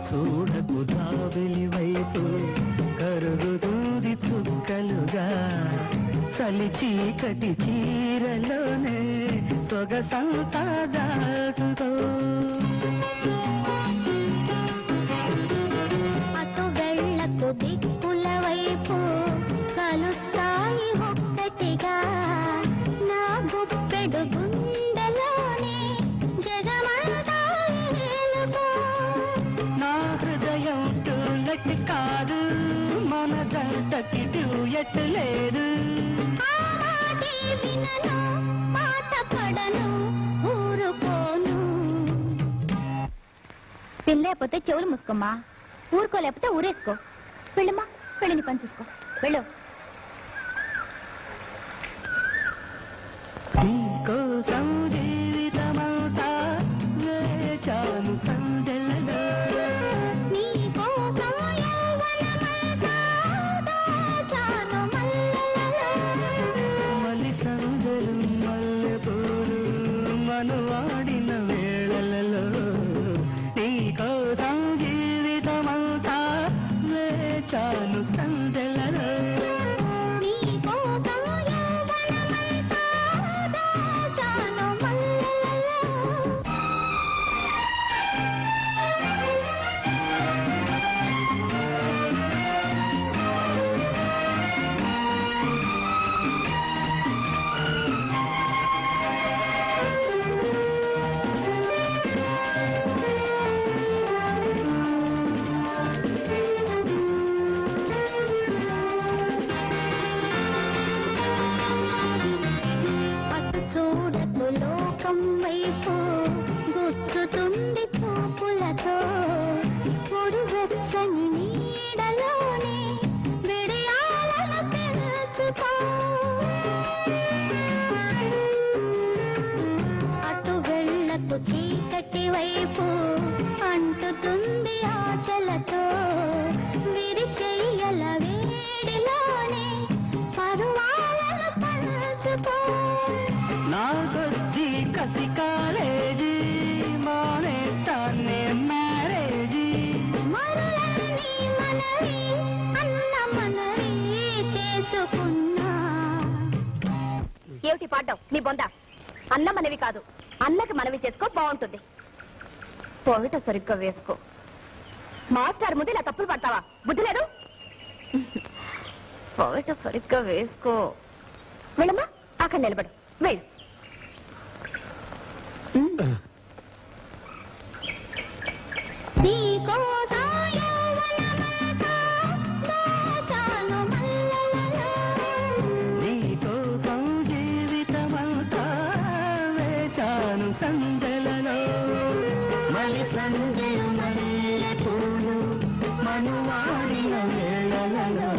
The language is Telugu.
చూడకు జాబిలి వైపు కరుగుదూది చుక్కలుగా చలి చీకటి చీరలోనే సొగసంతా దాచుతో అటు వెళ్ళకు దిక్కుల వైపు కలుస్తాయి ఒక్కటిగా నా గుప్పెడు గుండెలోనే జగమంతా నా హృదయం టూలెట్ కాదు మన జంటకి డ్యూయెట్ లేదు పాట పడను ఊరుకోను తినలేకపోతే చెవులు మూసుకోమ్మా ఊరుకోలేకపోతే ఊరేసుకో వెళ్ళమ్మా వెళ్ళని పని చూసుకో వెళ్ళు నీకోసం జీవితమంతా వేచాను సందెలలో నీకోసం యవ్వనమంతా దాచాను మల్లెలలో మలి సందెలు మల్లెపూలు మనువాడిన వేళలలో నీకోసం జీవితమంతా వేచాను సందెలలో లోకం వైపు గుచ్చుతుంది చూపులతో పొడి వెచ్చని నీడలోనే విడియాలను పెంచుకో అటు వెళ్ళకు చీకటి వైపు అంటుతుంది ఆశలతో విరిచెయ్యల వేడిలోనే పరువాలను పంచుకో నా కొద్ది కసి కాలేజీ మానేస్తానే మ్యారేజీ మరులన్నీ మనవి అన్న మనవి చేసుకున్నా ఏమిటి పాడ్డావు నీ బొంద అన్న మనవి కాదు అన్నకి మనవి చేసుకో బాగుంటుంది పోయిట సరిగ్గా వేసుకో మాస్టర్ ముందు ఇలా తప్పులు పడతావా బుద్ధి లేదు పోయిట సరిగ్గా వేసుకో వెళ్ళమ్మా అక్కడ నిలబడు వెళ్ళు నీకోసం జీవితమంతా వేచాను సందెలలో మలి సందెలు మల్లెపూలు మనువాడిన వేళలలో